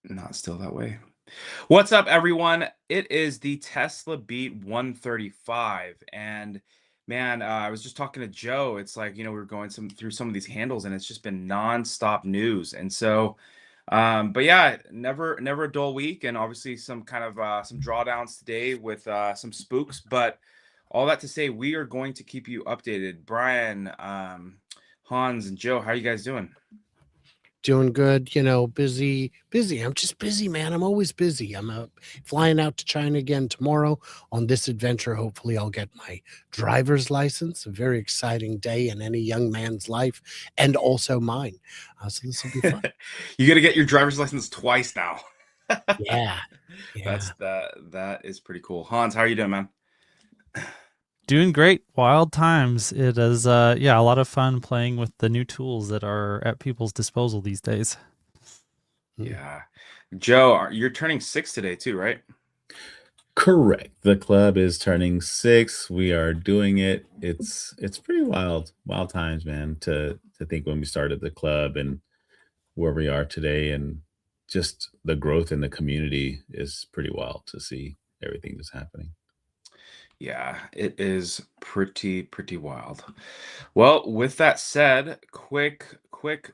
Not still that way. What's up, everyone? It is the Tesla Beat 135, and man, I was just talking to Joe. It's like we were going through some of these handles, and it's just been nonstop news. And so, but yeah, never a dull week, and obviously some kind of some drawdowns today with some spooks. But all that to say, we are going to keep you updated. Brian, Hans, and Joe, how are you guys doing? Doing good, busy. I'm just busy, man. I'm always busy. I'm flying out to China again tomorrow on this adventure. Hopefully, I'll get my driver's license. A very exciting day in any young man's life, and also mine. So this will be fun. You got to get your driver's license twice now. Yeah, yeah. That is pretty cool. Hans, how are you doing, man? Doing great. Wild times. It is a lot of fun playing with the new tools that are at people's disposal these days. Yeah. Joe, you're turning 6 today too, right? Correct. The club is turning 6. We are doing it. It's pretty wild times, man, to think when we started the club and where we are today, and just the growth in the community is pretty wild to see everything that's happening. Yeah, it is pretty wild. Well, with that said, quick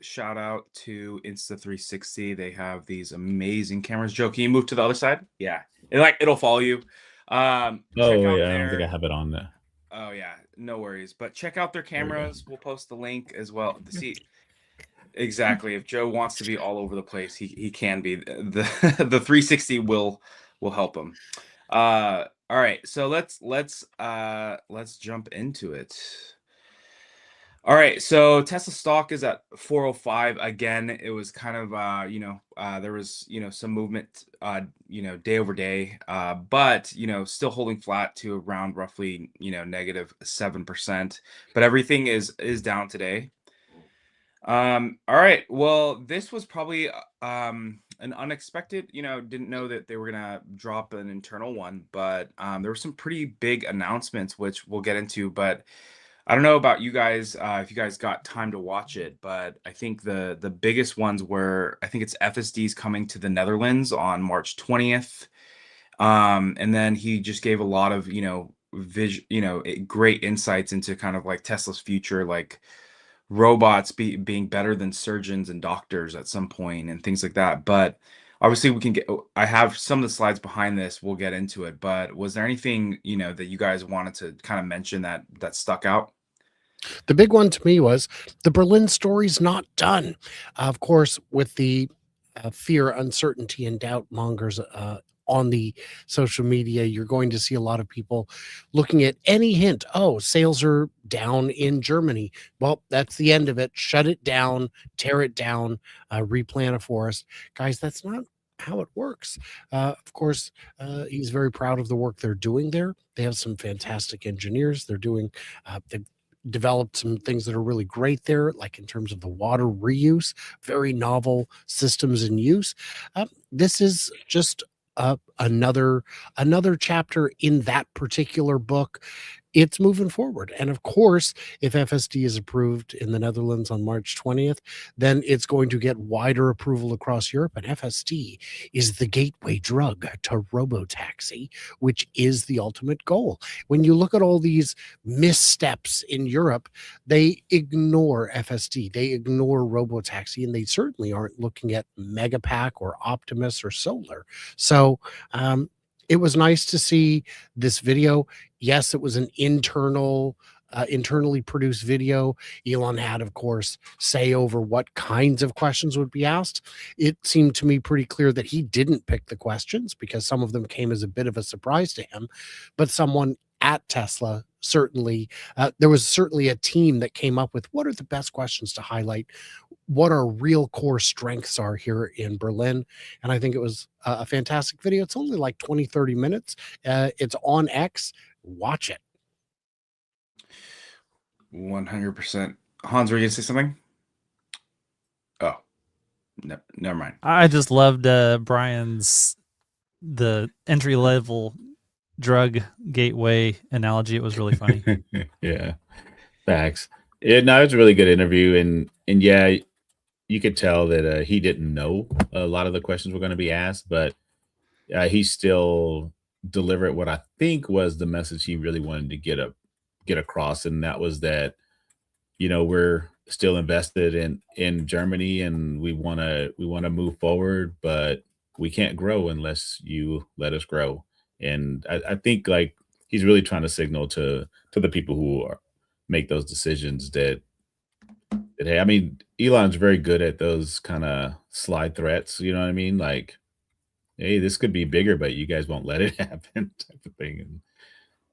shout out to Insta360. They have these amazing cameras. Joe, can you move to the other side? Yeah. It'll follow you. Check out yeah, I don't think I have it on there. Oh yeah, no worries. But check out their cameras. We'll post the link as well. See, exactly. If Joe wants to be all over the place, he can be. The 360 will help him. All right, so let's jump into it. All right, so Tesla stock is at 405 again. It was kind of there was some movement day over day, but still holding flat to around roughly negative 7%. But everything is down today. All right, well, this was probably an unexpected, didn't know that they were gonna drop an internal one, but there were some pretty big announcements which we'll get into. But I don't know about you guys, if you guys got time to watch it, but I think the biggest ones were, I think it's FSD's coming to the Netherlands on March 20th. And then he just gave a lot of great insights into kind of like Tesla's future, like robots being better than surgeons and doctors at some point and things like that. But obviously I have some of the slides behind this. We'll get into it. But was there anything, that you guys wanted to kind of mention that stuck out? The big one to me was the Berlin story's not done. Of course, with the fear, uncertainty, and doubt mongers on the social media, you're going to see a lot of people looking at any hint. Oh, sales are down in Germany. Well, that's the end of it. Shut it down, tear it down, replant a forest. Guys, that's not how it works. Of course, he's very proud of the work they're doing there. They have some fantastic engineers. They've developed some things that are really great there, like in terms of the water reuse, very novel systems in use. This is just another chapter in that particular book. It's moving forward. And of course, if FSD is approved in the Netherlands on March 20th, then it's going to get wider approval across Europe. And FSD is the gateway drug to robotaxi, which is the ultimate goal. When you look at all these missteps in Europe, they ignore FSD, they ignore robotaxi, and they certainly aren't looking at Megapack or Optimus or Solar. So, it was nice to see this video. Yes, it was an internally produced video. Elon had, of course, say over what kinds of questions would be asked. It seemed to me pretty clear that he didn't pick the questions because some of them came as a bit of a surprise to him. But someone at Tesla certainly, there was certainly a team that came up with what are the best questions to highlight, what our real core strengths are here in Berlin. And I think it was a fantastic video. It's only like 20-30 minutes. It's on X. Watch it. 100%. Hans, were you gonna say something? Oh, no, never mind. I just loved the entry level drug gateway analogy. It was really funny. Yeah, facts. No, it was a really good interview, and yeah, you could tell that he didn't know a lot of the questions were going to be asked, but he still delivered what I think was the message he really wanted to get across, and that was that we're still invested in Germany, and we want to move forward, but we can't grow unless you let us grow. And I think like he's really trying to signal to the people who make those decisions that hey, I mean, Elon's very good at those kind of slide threats. You know what I mean? Like, hey, this could be bigger, but you guys won't let it happen, type of thing. And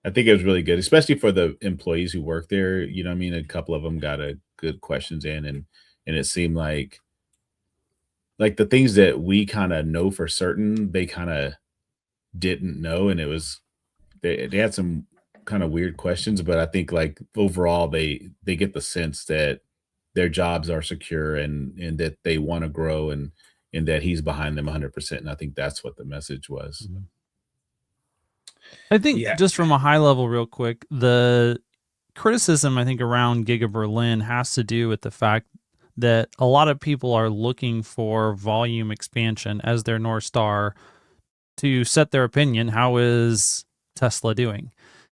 I think it was really good, especially for the employees who work there. You know what I mean? A couple of them got a good questions in, and it seemed like the things that we kind of know for certain, they kind of didn't know, and it was they had some kind of weird questions, but I think like overall they get the sense that their jobs are secure and that they want to grow and that he's behind them 100%. And I think that's what the message was. I think Yeah. just from a high level, real quick, the criticism I think around Giga Berlin has to do with the fact that a lot of people are looking for volume expansion as their North Star to set their opinion. How is Tesla doing?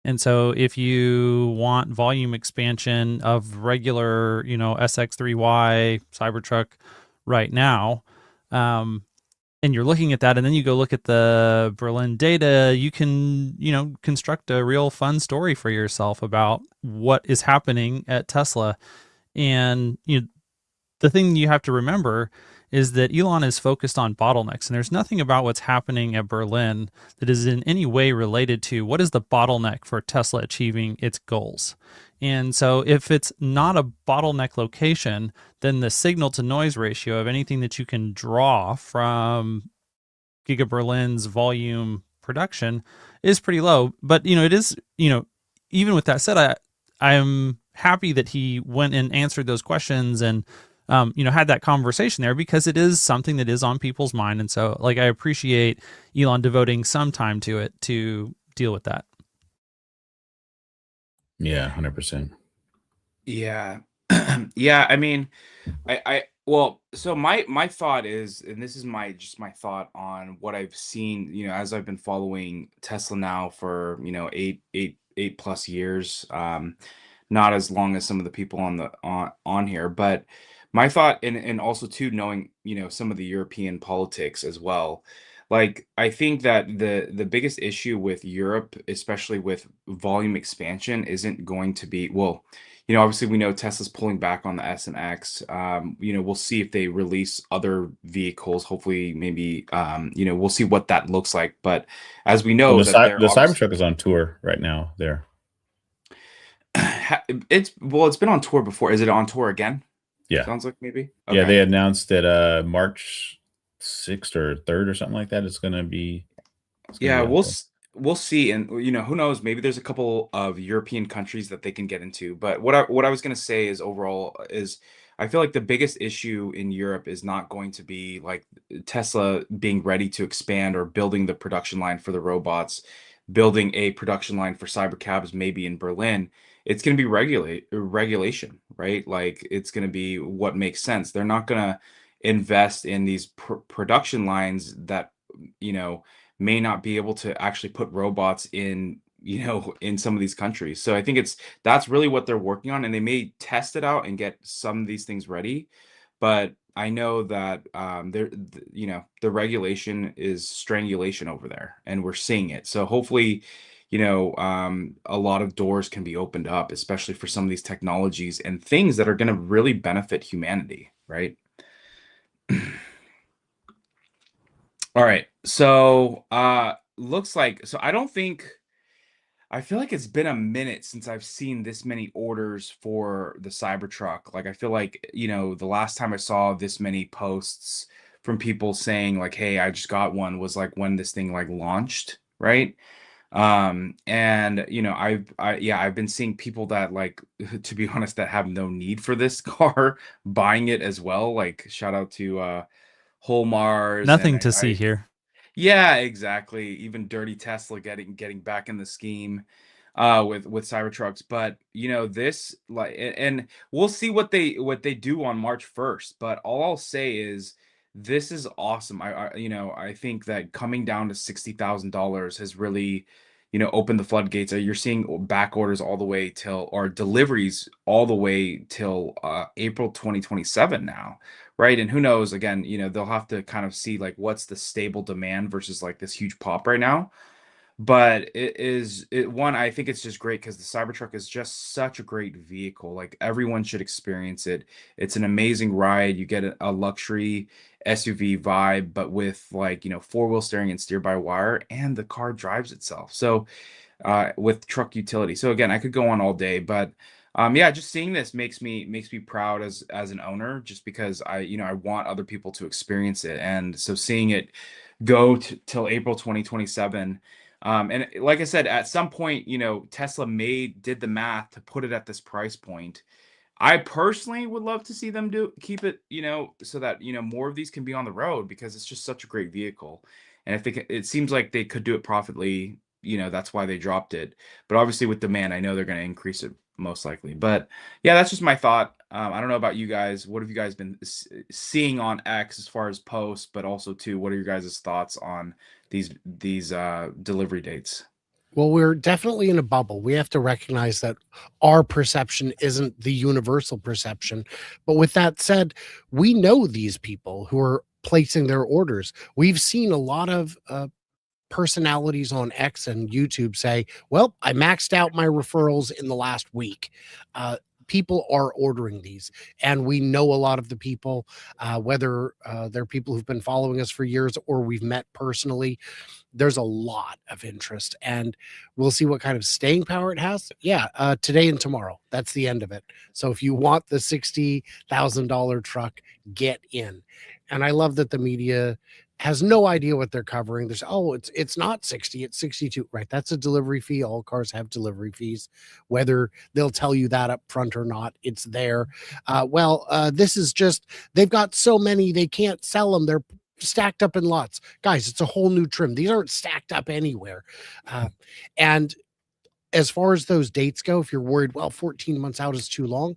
And so if you want volume expansion of regular, SX3Y Cybertruck right now, and you're looking at that, and then you go look at the Berlin data, you can, construct a real fun story for yourself about what is happening at Tesla. And the thing you have to remember is that Elon is focused on bottlenecks, and there's nothing about what's happening at Berlin that is in any way related to what is the bottleneck for Tesla achieving its goals. And so if it's not a bottleneck location, then the signal to noise ratio of anything that you can draw from Giga Berlin's volume production is pretty low. But, it is, even with that said, I'm happy that he went and answered those questions and had that conversation there, because it is something that is on people's mind. And so I appreciate Elon devoting some time to it to deal with that. Yeah, 100%. Yeah. Yeah, I mean, well, so my thought is, and this is my thought on what I've seen, as I've been following Tesla now for, 8 plus years, not as long as some of the people on here, but my thought, and also too, knowing, some of the European politics as well. Like, I think that the biggest issue with Europe, especially with volume expansion, isn't going to be, well, obviously we know Tesla's pulling back on the S and X. We'll see if they release other vehicles. Hopefully, maybe, we'll see what that looks like. But as we Well, know, that they're the obviously Cybertruck is on tour right now there. it's been on tour before. Is it on tour again? Yeah. Sounds like maybe. Yeah, Okay. they announced that March 6th or 3rd or something like that. It's gonna be Yeah, out there. we'll see, and who knows? Maybe there's a couple of European countries that they can get into. But what I was gonna say is overall is I feel like the biggest issue in Europe is not going to be like Tesla being ready to expand or building the production line for the robots, building a production line for cybercabs maybe in Berlin. It's going to be regulation, right? Like it's going to be what makes sense. They're not going to invest in these production lines that you know may not be able to actually put robots in in some of these countries. So I think that's really what they're working on, and they may test it out and get some of these things ready. But I know that the regulation is strangulation over there, and we're seeing it. So hopefully a lot of doors can be opened up, especially for some of these technologies and things that are going to really benefit humanity, right? All right. So, looks like, so I feel like it's been a minute since I've seen this many orders for the Cybertruck. Like, I feel like, the last time I saw this many posts from people saying like, "Hey, I just got one," was like when this thing like launched, right? And I've been seeing people that like, to be honest, that have no need for this car buying it as well. Like, shout out to Whole Mars, and Nothing to see here. yeah, exactly. Even Dirty Tesla getting back in the scheme. with Cybertrucks. But this, like, and we'll see what they do on March 1st. But all I'll say is this is awesome. I think that coming down to $60,000 has really opened the floodgates. You're seeing back orders all the way till, or deliveries all the way till April 2027 now, right? And who knows, again, they'll have to kind of see like what's the stable demand versus like this huge pop right now. But one, I think it's just great because the Cybertruck is just such a great vehicle. Like, everyone should experience it. It's an amazing ride. You get a luxury SUV vibe, but with like, four-wheel steering and steer by wire, and the car drives itself. So with truck utility. So again, I could go on all day, but yeah, just seeing this makes me proud as an owner, just because I want other people to experience it. And so seeing it go till April 2027. And like I said, at some point, Tesla did the math to put it at this price point. I personally would love to see them keep it, so that, more of these can be on the road, because it's just such a great vehicle. And if it seems like they could do it profitably, that's why they dropped it. But obviously with demand, I know they're going to increase it most likely. But yeah, that's just my thought. I don't know about you guys. What have you guys been seeing on X as far as posts, but also too, what are your guys' thoughts on these delivery dates? Well, we're definitely in a bubble. We have to recognize that our perception isn't the universal perception. But with that said, we know these people who are placing their orders. We've seen a lot of personalities on X and YouTube say, well, I maxed out my referrals in the last week. People are ordering these, and we know a lot of the people, whether they're people who've been following us for years or we've met personally. There's a lot of interest, and we'll see what kind of staying power it has. Yeah, today and tomorrow. That's the end of it. So if you want the $60,000 truck, get in. And I love that the media has no idea what they're covering. There's it's not 60, it's 62. Right. That's a delivery fee. All cars have delivery fees, whether they'll tell you that up front or not. It's there. This is just, they've got so many they can't sell them. They're stacked up in lots. Guys, it's a whole new trim. These aren't stacked up anywhere. And as far as those dates go, if you're worried, well, 14 months out is too long,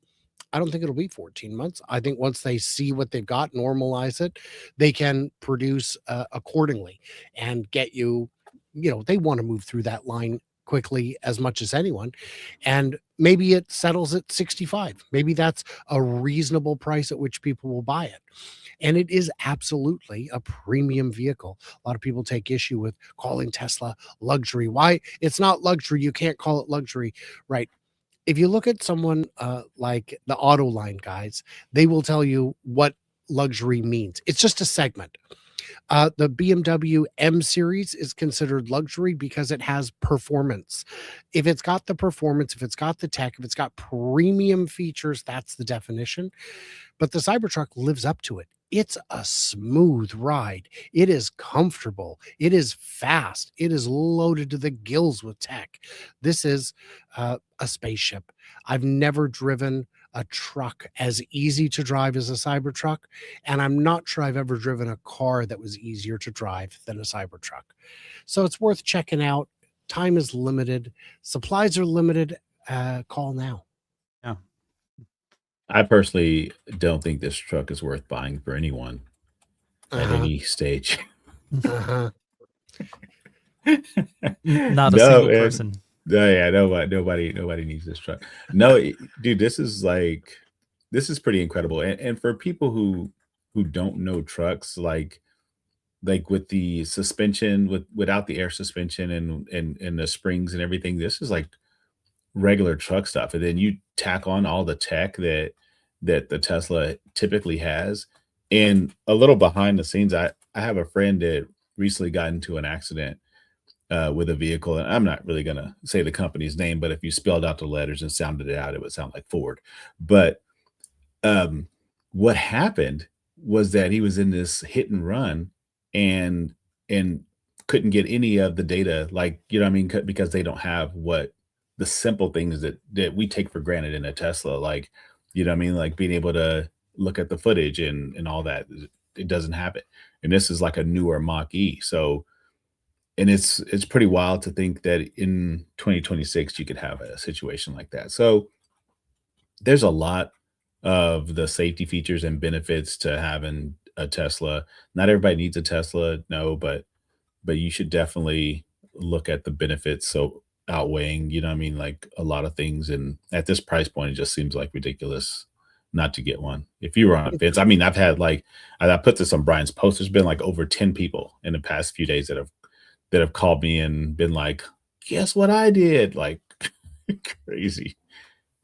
I don't think it'll be 14 months. I think once they see what they've got, normalize it, they can produce accordingly and get you, they want to move through that line quickly as much as anyone. And maybe it settles at 65. Maybe that's a reasonable price at which people will buy it. And it is absolutely a premium vehicle. A lot of people take issue with calling Tesla luxury. Why? It's not luxury. You can't call it luxury, right? If you look at someone like the Autoline guys, they will tell you what luxury means. It's just a segment. The BMW M series is considered luxury because it has performance. If it's got the performance, if it's got the tech, if it's got premium features, that's the definition. But the Cybertruck lives up to it. It's a smooth ride. It is comfortable. It is fast. It is loaded to the gills with tech. This is a spaceship. I've never driven a truck as easy to drive as a Cybertruck, and I'm not sure I've ever driven a car that was easier to drive than a Cybertruck. So it's worth checking out. Time is limited. Supplies are limited. Call now. Yeah. I personally don't think this truck is worth buying for anyone at any stage. Uh-huh. Not a No, single man. person. No, yeah, nobody needs this truck. No, dude, this is pretty incredible. And for people who don't know trucks, like with the suspension, without the air suspension and the springs and everything, this is like regular truck stuff. And then you tack on all the tech that the Tesla typically has. And a little behind the scenes, I have a friend that recently got into an accident with a vehicle, and I'm not really gonna say the company's name, but if you spelled out the letters and sounded it out, it would sound like Ford. But what happened was that he was in this hit and run and couldn't get any of the data, like, you know what I mean, because they don't have what the simple things that we take for granted in a Tesla, like, you know what I mean, like being able to look at the footage and all that. It doesn't have it. And this is like a newer Mach E. So and it's pretty wild to think that in 2026 you could have a situation like that. So there's a lot of the safety features and benefits to having a Tesla. Not everybody needs a Tesla, no, but you should definitely look at the benefits. So outweighing, you know what I mean, like a lot of things. And at this price point, it just seems like ridiculous not to get one. If you were on a fence, I mean, I've had like I put this on Brian's post. There's been like over 10 people in the past few days that have called me and been like, guess what I did? Like crazy.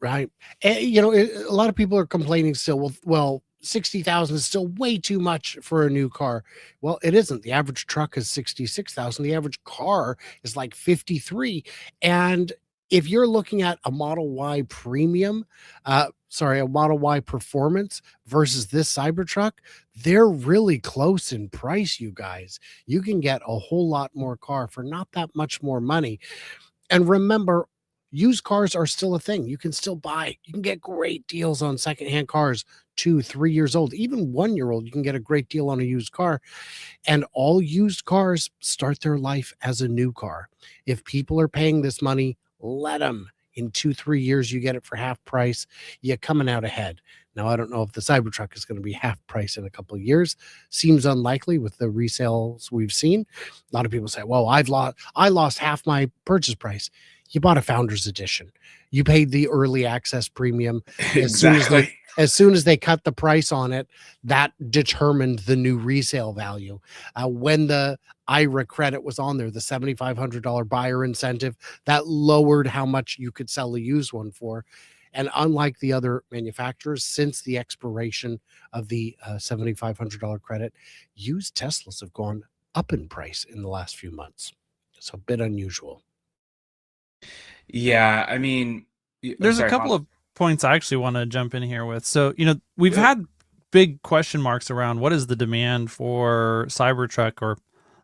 Right. And, a lot of people are complaining still. Well, 60,000 is still way too much for a new car. Well, it isn't. The average truck is 66,000. The average car is like 53. And if you're looking at a Model Y premium, a Model Y performance versus this Cybertruck, they're really close in price, you guys. You can get a whole lot more car for not that much more money. And remember, used cars are still a thing. You can still buy. You can get great deals on secondhand cars, 2, 3 years old, even 1 year old. You can get a great deal on a used car. And all used cars start their life as a new car. If people are paying this money, let them. In 2, 3 years, you get it for half price. You're coming out ahead. Now, I don't know if the Cybertruck is going to be half price in a couple of years. Seems unlikely with the resales we've seen. A lot of people say, well, I lost half my purchase price. You bought a founder's edition. You paid the early access premium. Exactly. As soon as they cut the price on it, that determined the new resale value. When the IRA credit was on there, the $7,500 buyer incentive, that lowered how much you could sell a used one for. And unlike the other manufacturers, since the expiration of the $7,500 credit, used Teslas have gone up in price in the last few months. So a bit unusual. Yeah, I mean, There's a sorry, couple Hans. of points I actually want to jump in here with. So, we've Good. had big question marks around what is the demand for Cybertruck, or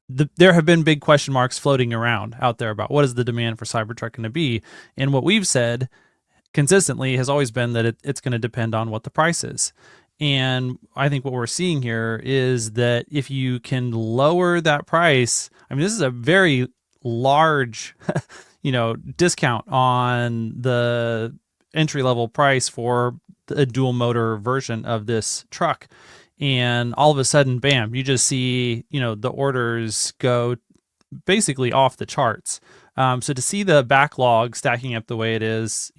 there have been big question marks floating around out there about what is the demand for Cybertruck going to be. And what we've said consistently has always been that it's going to depend on what the price is. And I think what we're seeing here is that if you can lower that price, I mean, this is a very large, discount on the entry level price for a dual motor version of this truck. And all of a sudden, bam, you just see, the orders go basically off the charts. So to see the backlog stacking up the way it is,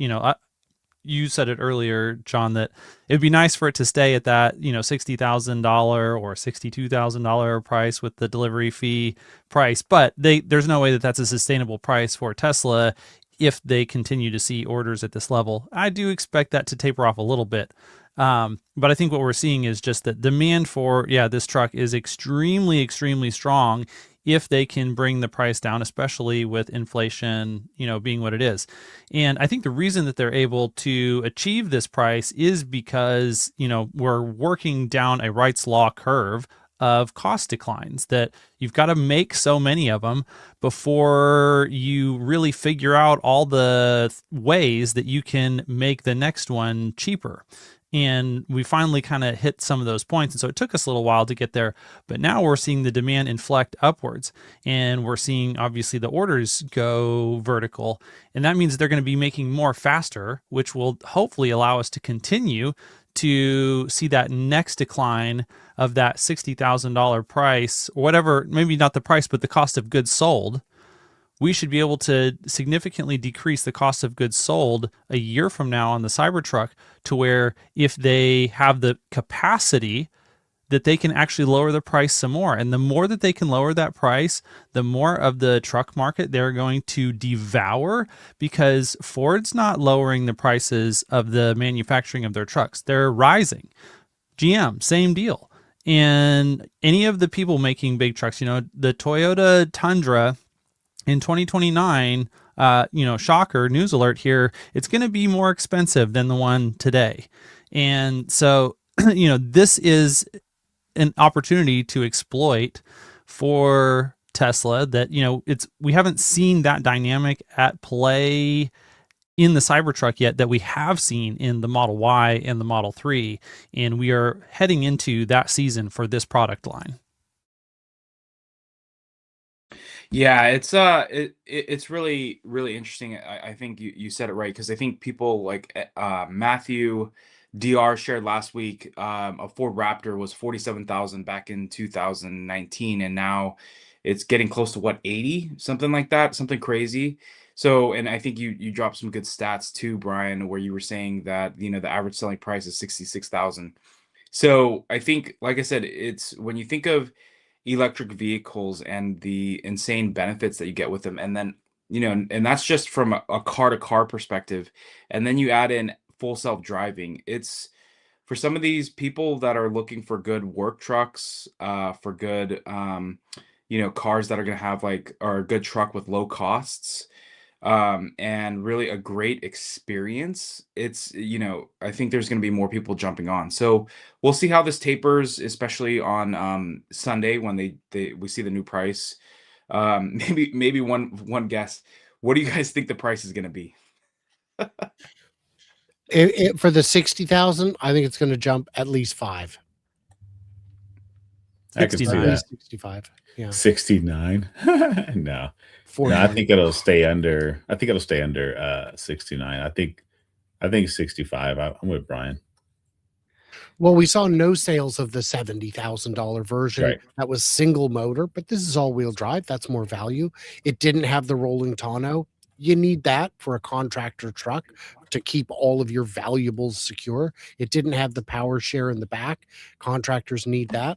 you said it earlier, John, that it'd be nice for it to stay at that, $60,000 or $62,000 price with the delivery fee price. But there's no way that that's a sustainable price for Tesla if they continue to see orders at this level. I do expect that to taper off a little bit. But I think what we're seeing is just that demand for, this truck is extremely, extremely strong if they can bring the price down, especially with inflation, being what it is. And I think the reason that they're able to achieve this price is because, we're working down a Wright's Law curve of cost declines, that you've got to make so many of them before you really figure out all the ways that you can make the next one cheaper. And we finally kind of hit some of those points. And so it took us a little while to get there, but now we're seeing the demand inflect upwards, and we're seeing obviously the orders go vertical. And that means they're going to be making more faster, which will hopefully allow us to continue to see that next decline of that $60,000 price, or whatever, maybe not the price, but the cost of goods sold. We should be able to significantly decrease the cost of goods sold a year from now on the Cybertruck, to where if they have the capacity, that they can actually lower the price some more. And the more that they can lower that price, the more of the truck market they're going to devour, because Ford's not lowering the prices of the manufacturing of their trucks. They're rising. GM, same deal. And any of the people making big trucks, the Toyota Tundra in 2029, shocker, news alert here, it's going to be more expensive than the one today. And so, this is an opportunity to exploit for Tesla that, we haven't seen that dynamic at play in the Cybertruck yet that we have seen in the Model Y and the Model 3. And we are heading into that season for this product line. Yeah, it's really really interesting. I think you said it right, because I think people like Matthew DR shared last week, a Ford Raptor was 47,000 back in 2019, and now it's getting close to what, 80, something like that, something crazy. So, and I think you dropped some good stats too, Brian, where you were saying that the average selling price is 66,000. So I think, like I said, it's when you think of electric vehicles and the insane benefits that you get with them, and then and that's just from a car to car perspective, and then you add in full self driving. It's for some of these people that are looking for good work trucks, for good cars that are going to have like, or a good truck with low costs, and really a great experience. It's, I think there's going to be more people jumping on. So we'll see how this tapers, especially on Sunday when we see the new price. Maybe one guess. What do you guys think the price is going to be? For the 60,000, I think it's going to jump at least five. I can see At 69. that. least 65. Yeah. 69. No. For No, I think it'll stay under. I think it'll stay under 69. I think 65. I'm with Brian. Well, we saw no sales of the $70,000 version Right. that was single motor, but this is all-wheel drive. That's more value. It didn't have the rolling tonneau. You need that for a contractor truck to keep all of your valuables secure. It didn't have the power share in the back. Contractors need that.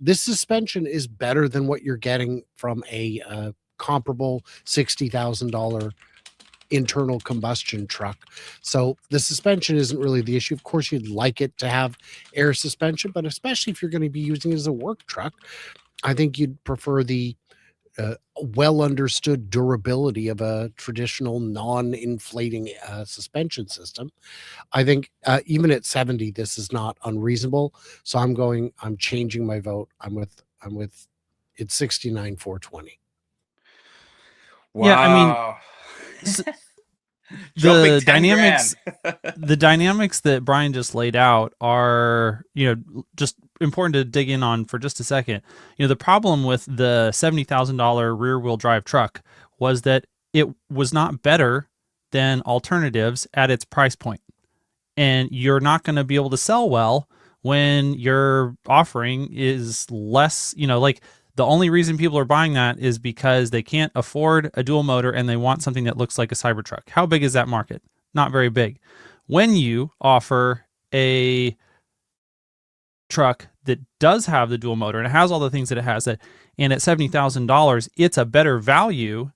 This suspension is better than what you're getting from a comparable $60,000 internal combustion truck. So the suspension isn't really the issue. Of course, you'd like it to have air suspension, but especially if you're going to be using it as a work truck, I think you'd prefer the well understood durability of a traditional non-inflating suspension system. I think even at 70, this is not unreasonable. So I'm changing my vote. I'm with it's 69,420. Yeah, I mean, Wow. s- Jumping the 10 dynamics grand. the dynamics that Brian just laid out are, just important to dig in on for just a second. The problem with the $70,000 rear wheel drive truck was that it was not better than alternatives at its price point. And you're not going to be able to sell well when your offering is less, like the only reason people are buying that is because they can't afford a dual motor and they want something that looks like a Cybertruck. How big is that market? Not very big. When you offer a truck that does have the dual motor and it has all the things that it has, and at $70,000, it's a better value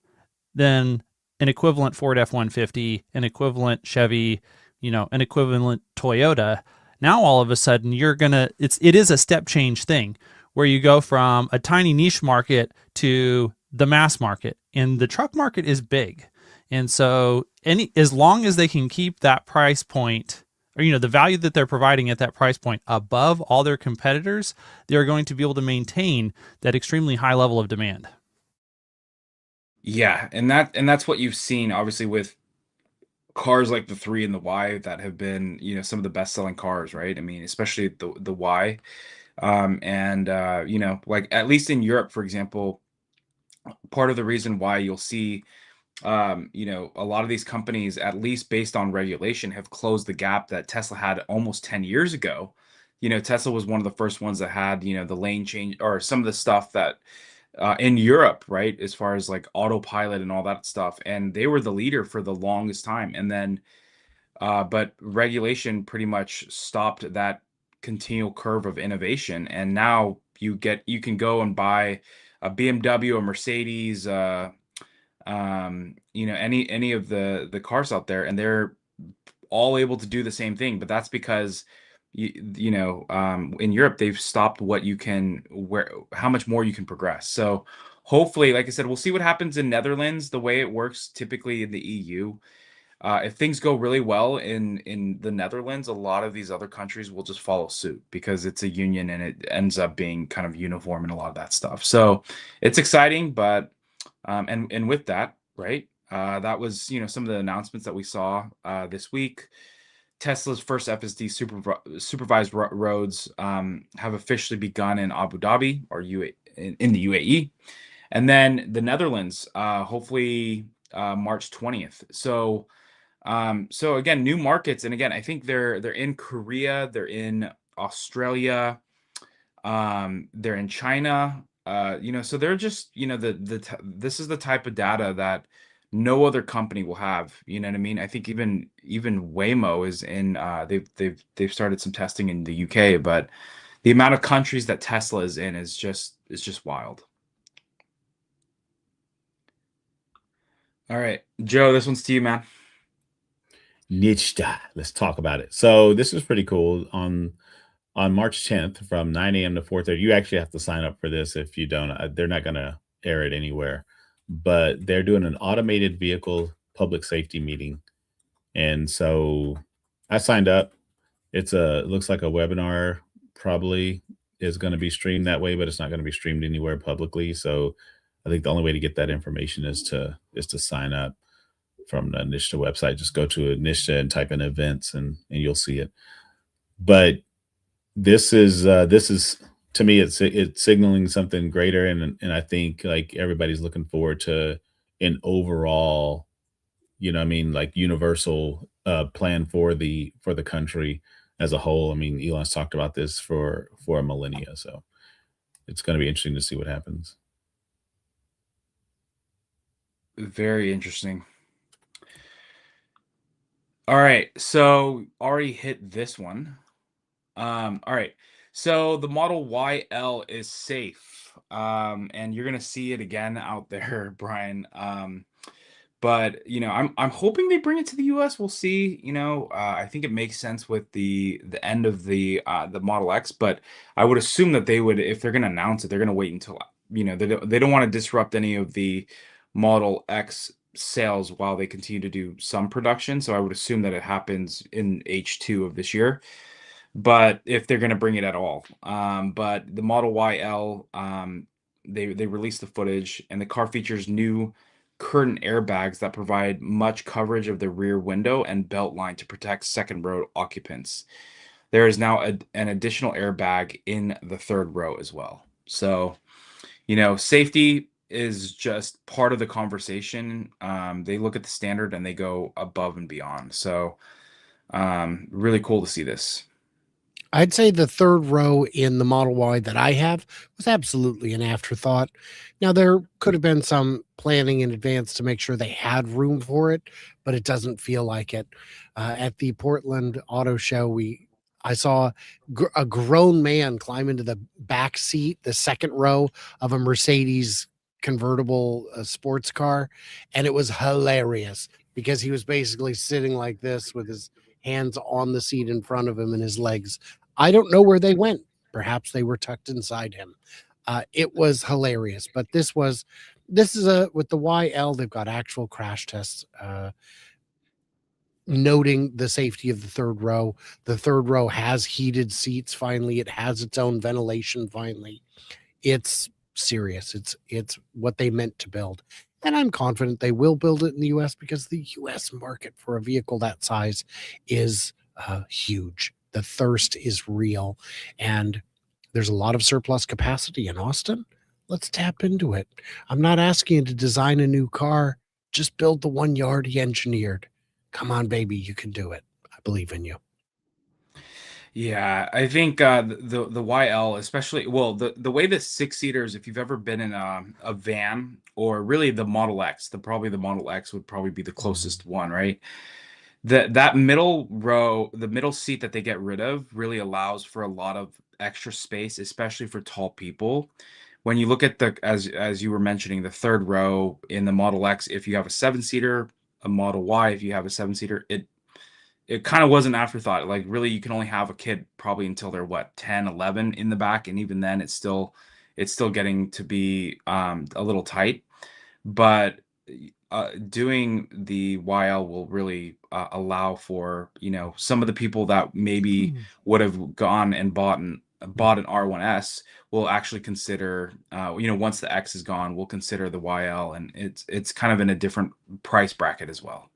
than an equivalent Ford F-150, an equivalent Chevy, an equivalent Toyota. Now all of a sudden it is a step change thing where you go from a tiny niche market to the mass market, and the truck market is big. And so as long as they can keep that price point, or the value that they're providing at that price point above all their competitors, they're going to be able to maintain that extremely high level of demand. Yeah, and that's what you've seen obviously with cars like the 3 and the Y that have been, some of the best selling cars, right? I mean, especially the Y. And like at least in Europe, for example, part of the reason why you'll see a lot of these companies, at least based on regulation, have closed the gap that Tesla had almost 10 years ago. Tesla was one of the first ones that had, the lane change or some of the stuff that in Europe, right? As far as like autopilot and all that stuff. And they were the leader for the longest time. And then, but regulation pretty much stopped that continual curve of innovation. And now you can go and buy a BMW, a Mercedes, any of the cars out there, and they're all able to do the same thing. But that's because in Europe they've stopped how much more you can progress. So hopefully, like I said, we'll see what happens in Netherlands. The way it works typically in the EU, if things go really well in the Netherlands, a lot of these other countries will just follow suit because it's a union and it ends up being kind of uniform in a lot of that stuff. So it's exciting, but and with that, right? That was some of the announcements that we saw this week. Tesla's first FSD supervised roads have officially begun in Abu Dhabi or in the UAE. And then the Netherlands, hopefully March 20th. So so again, new markets, and again, I think they're in Korea, they're in Australia, they're in China. So they're just, this is the type of data that no other company will have. You know what I mean? I think even Waymo is in. They've started some testing in the UK, but the amount of countries that Tesla is in is just wild. All right, Joe, this one's to you, man. Nichta. Let's talk about it. So this is pretty cool. On March 10th from 9 a.m. to 4:30. You actually have to sign up for this. If you don't, they're not going to air it anywhere. But they're doing an automated vehicle public safety meeting, and so I signed up. It looks like a webinar. Probably is going to be streamed that way, but it's not going to be streamed anywhere publicly. So I think the only way to get that information is to sign up from the Nishta website. Just go to Nishta and type in events, and you'll see it. But this is to me, it's signaling something greater, and I think like everybody's looking forward to an overall, like universal plan for the country as a whole. I mean, Elon's talked about this for a millennia, so it's going to be interesting to see what happens. Very interesting. All right, so already hit this one. All right, so the Model YL is safe, and you're gonna see it again out there, Brian. But I'm hoping they bring it to the U.S. We'll see. I think it makes sense with the end of the Model X, but I would assume that they would, if they're gonna announce it, they're gonna wait until they don't want to disrupt any of the Model X sales while they continue to do some production. So I would assume that it happens in H2 of this year. But if they're going to bring it at all, but the Model YL, they released the footage, and the car features new curtain airbags that provide much coverage of the rear window and belt line to protect second row occupants. There is now an additional airbag in the third row as well. So, safety is just part of the conversation. They look at the standard and they go above and beyond. So, really cool to see this. I'd say the third row in the Model Y that I have was absolutely an afterthought. Now, there could have been some planning in advance to make sure they had room for it, but it doesn't feel like it. At the Portland Auto Show, I saw a grown man climb into the back seat, the second row of a Mercedes convertible sports car, and it was hilarious because he was basically sitting like this with his hands on the seat in front of him and his legs. I don't know where they went. Perhaps they were tucked inside him. It was hilarious, but this is with the YL. They've got actual crash tests noting the safety of the third row. The third row has heated seats. Finally, it has its own ventilation. Finally, it's serious. It's what they meant to build. And I'm confident they will build it in the US because the US market for a vehicle that size is huge. The thirst is real. And there's a lot of surplus capacity in Austin. Let's tap into it. I'm not asking you to design a new car. Just build the one you already engineered. Come on, baby. You can do it. I believe in you. Yeah, I think the YL, especially, well, the way the six seaters, if you've ever been in a van, or really the Model X, probably the Model X would probably be the closest one, right? That middle row, the middle seat that they get rid of, really allows for a lot of extra space, especially for tall people. When you look at as you were mentioning, the third row in the Model X, if you have a 7-seater, a Model Y, if you have a 7-seater, it kind of was an afterthought. Like, really, you can only have a kid probably until they're 10, 11 in the back, and even then, it's still getting to be a little tight. But doing the YL will really allow for some of the people that maybe would have gone and bought an R1S will actually consider once the X is gone, we'll consider the YL, and it's kind of in a different price bracket as well.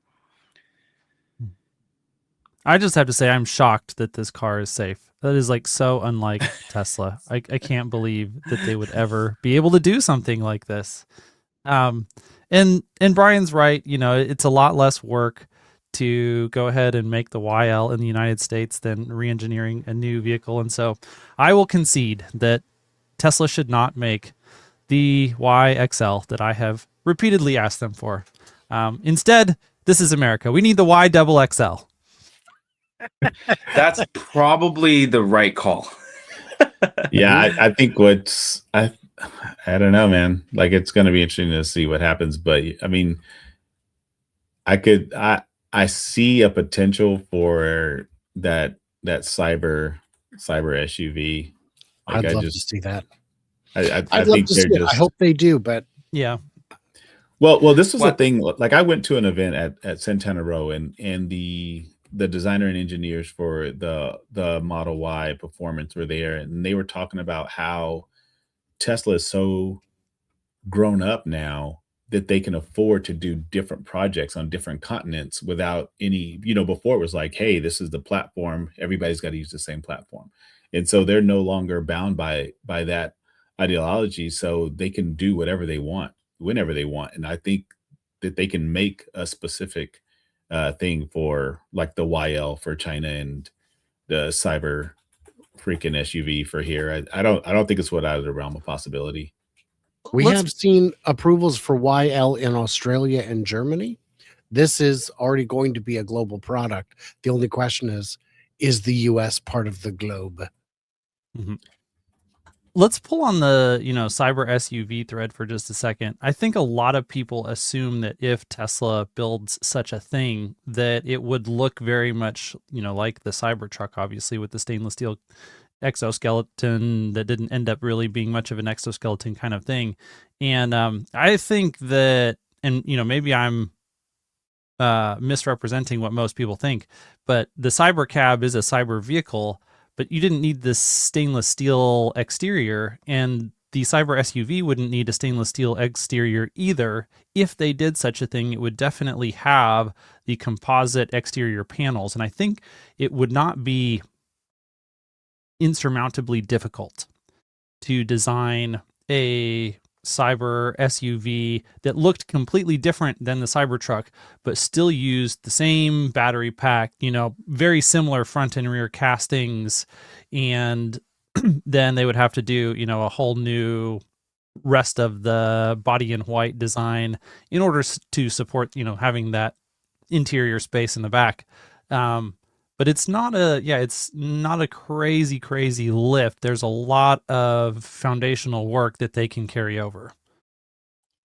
I just have to say I'm shocked that this car is safe. That is like so unlike Tesla. I can't believe that they would ever be able to do something like this. Um, and Brian's right. You know, it's a lot less work to go ahead and make the YL in the United States than re-engineering a new vehicle. And so I will concede that Tesla should not make the YXL that I have repeatedly asked them for. Instead, this is America. We need the Y double XL. That's probably the right call. Yeah, I think I don't know, man. Like, it's going to be interesting to see what happens. But I mean, I see a potential for that cyber SUV. Like, I'd love to see that. I I'd love think to see they're it. I just hope they do, but Yeah. well. This was a What? thing. Like, I went to an event at Santana Row, and the designer and engineers for the Model Y performance were there, and they were talking about how Tesla is so grown up now that they can afford to do different projects on different continents without any, before it was like, hey, this is the platform, everybody's got to use the same platform. And so they're no longer bound by that ideology, so they can do whatever they want whenever they want. And I think that they can make a specific thing for like the YL for China and the cyber freaking SUV for here. I don't think it's what out of the realm of possibility. we Let's have seen approvals for YL in Australia and Germany. This is already going to be a global product. The only question is the US part of the globe? let's pull on the cyber SUV thread for just a second. I think a lot of people assume that if Tesla builds such a thing, that it would look very much like the Cybertruck, obviously with the stainless steel exoskeleton that didn't end up really being much of an exoskeleton kind of thing. And I think that, and maybe I'm misrepresenting what most people think, but the cyber cab is a cyber vehicle, but you didn't need this stainless steel exterior, and the cyber SUV wouldn't need a stainless steel exterior either. If they did such a thing, it would definitely have the composite exterior panels, and I think it would not be insurmountably difficult to design a cyber SUV that looked completely different than the Cybertruck, but still used the same battery pack, very similar front and rear castings. And then they would have to do, a whole new rest of the body in white design in order to support, having that interior space in the back. But it's not a crazy lift. There's a lot of foundational work that they can carry over.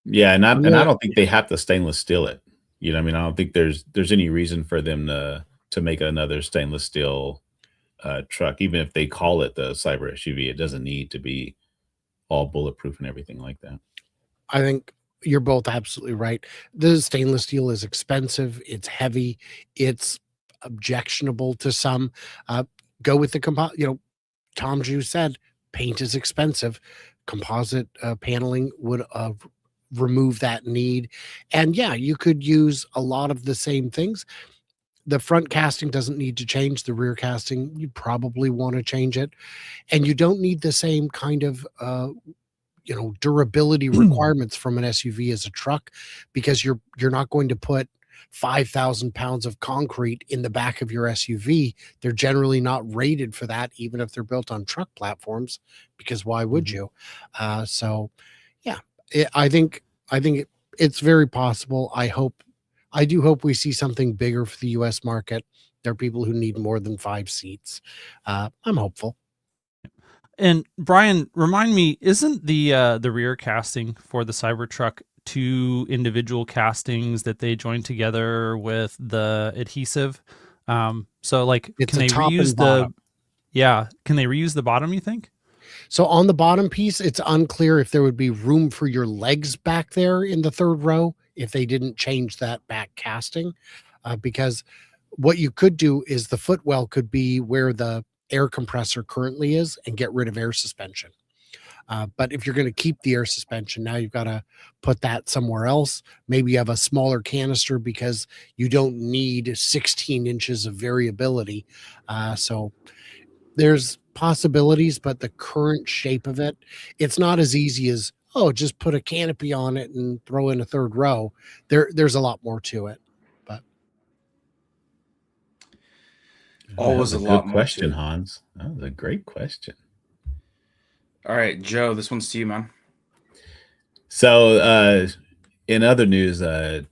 Yeah, and I Yeah. don't think they have to stainless steel it. I mean, I don't think there's any reason for them to make another stainless steel truck, even if they call it the cyber SUV. It doesn't need to be all bulletproof and everything like that. I think you're both absolutely right. The stainless steel is expensive, it's heavy, it's objectionable to some. Go with the Tom Jew said paint is expensive. Composite paneling would remove that need. And yeah, you could use a lot of the same things. The front casting doesn't need to change. The rear casting, you probably want to change it. And you don't need the same kind of durability requirements from an SUV as a truck, because you're not going to put 5,000 pounds of concrete in the back of your SUV. They're generally not rated for that, even if they're built on truck platforms, because why would you? So yeah, I think it's very possible. I do hope we see something bigger for the US market. There are people who need more than 5 seats. I'm hopeful. And Brian, remind me, isn't the rear casting for the Cybertruck 2 individual castings that they join together with the adhesive? So like, It's can a they top and reuse bottom. can they reuse the bottom, you think? So on the bottom piece, it's unclear if there would be room for your legs back there in the third row if they didn't change that back casting, because what you could do is the footwell could be where the air compressor currently is and get rid of air suspension. But if you're going to keep the air suspension, now you've got to put that somewhere else. Maybe you have a smaller canister because you don't need 16 inches of variability. So there's possibilities, but the current shape of it, it's not as easy as, oh, just put a canopy on it and throw in a third row. There's a lot more to it. But Oh, that Always was a a lot good more to question, it. Hans. That was a great question. All right, Joe, this one's to you, man. So, in other news,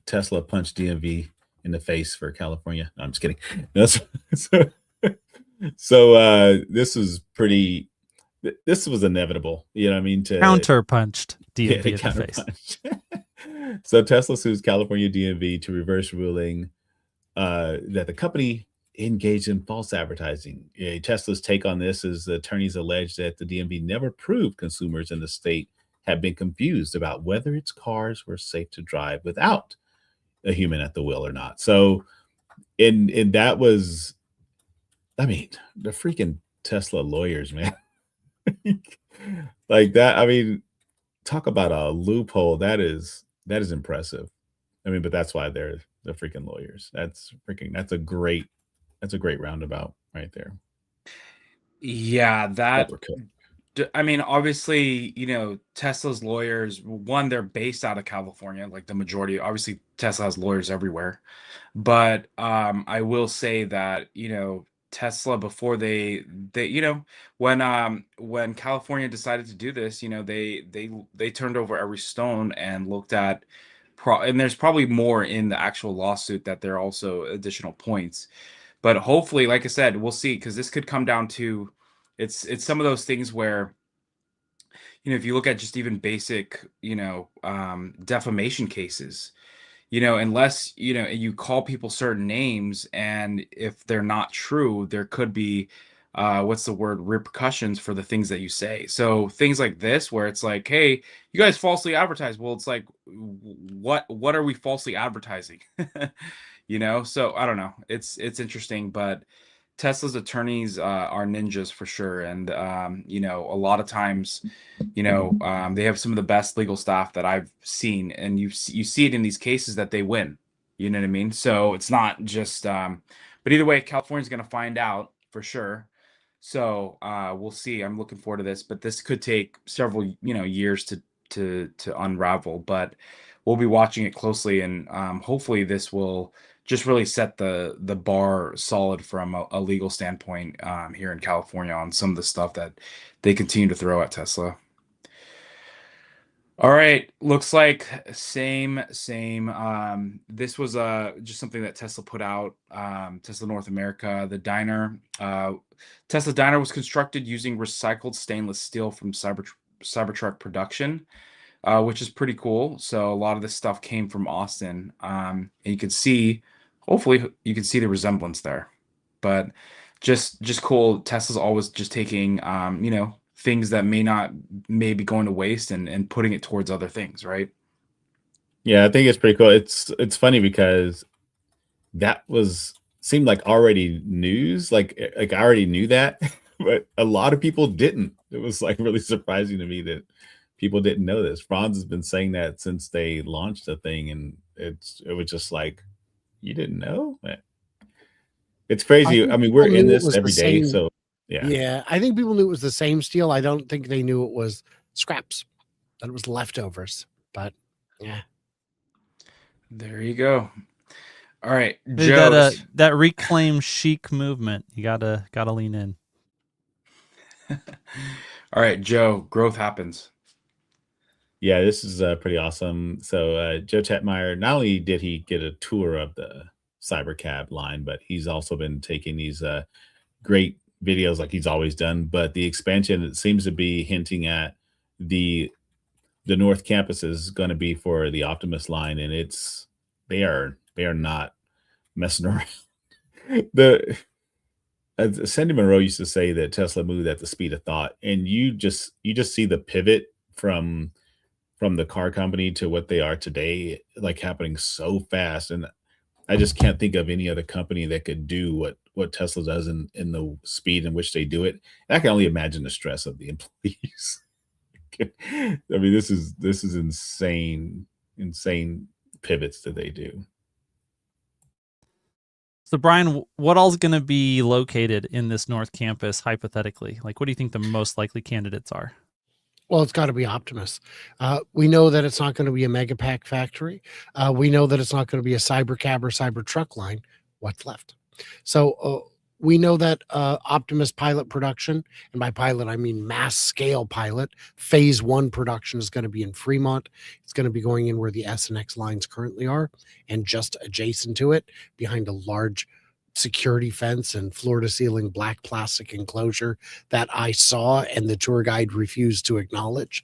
Tesla punched DMV in the face for California. No, I'm just kidding. No, this was pretty. This was inevitable. You know what I mean? Counterpunched Yeah, DMV in the face. counterpunch. So Tesla sues California DMV to reverse ruling that the company engaged in false advertising. Tesla's take on this is the attorneys allege that the DMV never proved consumers in the state have been confused about whether its cars were safe to drive without a human at the wheel or not. So, and that was, I mean, the freaking Tesla lawyers, man. Like that. I mean, talk about a loophole. That is impressive. I mean, but that's why they're the freaking lawyers. That's a great roundabout right there. Yeah, that Uppercut. I mean, obviously, Tesla's lawyers, one, they're based out of California, like the majority. Obviously, Tesla has lawyers everywhere. But I will say that, Tesla before they when California decided to do this, they turned over every stone and looked at and there's probably more in the actual lawsuit that there are also additional points. But hopefully, like I said, we'll see, because this could come down to it's some of those things where, if you look at just even basic, defamation cases, unless, you call people certain names, and if they're not true, there could be, what's the word, repercussions for the things that you say. So things like this, where it's like, hey, you guys falsely advertise. Well, it's like, what are we falsely advertising? So I don't know. It's interesting, but Tesla's attorneys are ninjas for sure. And, a lot of times, they have some of the best legal staff that I've seen, and you see it in these cases that they win. You know what I mean? So it's not just, but either way, California's going to find out for sure. So we'll see. I'm looking forward to this, but this could take several, years to unravel. But we'll be watching it closely, and hopefully this will just really set the bar solid from a legal standpoint here in California on some of the stuff that they continue to throw at Tesla. All right, looks like same. This was just something that Tesla put out. Tesla North America, the diner. Tesla diner was constructed using recycled stainless steel from Cybertruck production, which is pretty cool. So a lot of this stuff came from Austin, and you can see, hopefully, you can see the resemblance there. But just cool. Tesla's always just taking, things that may be going to waste and putting it towards other things, right? Yeah, I think it's pretty cool. It's funny because that seemed like already news. Like I already knew that, but a lot of people didn't. It was like really surprising to me that people didn't know this. Franz has been saying that since they launched the thing, and it was just like, you didn't know? It's I crazy. think I mean, we're people in knew it this was the every day, same. so yeah. Yeah, I think people knew it was the same steel. I don't think they knew it was scraps, that it was leftovers. But yeah, There you go. All right, Hey, Joe. that reclaim chic movement. You gotta lean in. All right, Joe. Growth happens. Yeah, this is pretty awesome. So Joe Tetmeyer, not only did he get a tour of the Cybercab line, but he's also been taking these great videos like he's always done. But the expansion, it seems to be hinting at the North Campus is going to be for the Optimus line, and they are not messing around. The Sandy Monroe used to say that Tesla moved at the speed of thought, and you just see the pivot from the car company to what they are today, like happening so fast. And I just can't think of any other company that could do what Tesla does in the speed in which they do it. And I can only imagine the stress of the employees. I mean, this is insane pivots that they do. So, Brian, what all's going to be located in this North Campus, hypothetically? Like, what do you think the most likely candidates are? Well, it's got to be Optimus. We know that it's not going to be a Megapack factory. We know that it's not going to be a Cybercab or Cybertruck line. What's left? So we know that Optimus pilot production, and by pilot I mean mass scale pilot, phase 1 production is going to be in Fremont. It's going to be going in where the S and X lines currently are, and just adjacent to it, behind a large security fence and floor to ceiling black plastic enclosure that I saw and the tour guide refused to acknowledge.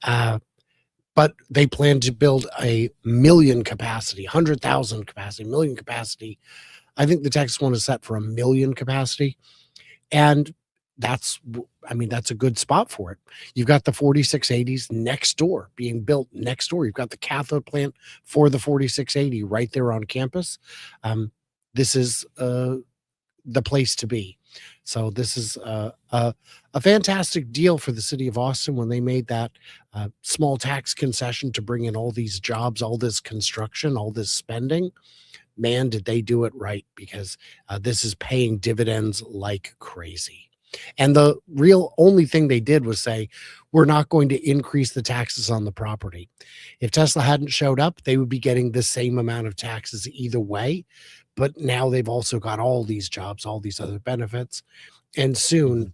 But they plan to build a million capacity, 100,000 capacity, million capacity. I think the Texas one is set for 1 million capacity. And that's a good spot for it. You've got the 4680s next door, being built next door. You've got the cathode plant for the 4680 right there on campus. This is the place to be. So this is a fantastic deal for the city of Austin when they made that small tax concession to bring in all these jobs, all this construction, all this spending. Man, did they do it right, because this is paying dividends like crazy. And the real only thing they did was say, we're not going to increase the taxes on the property. If Tesla hadn't showed up, they would be getting the same amount of taxes either way. But now they've also got all these jobs, all these other benefits, and soon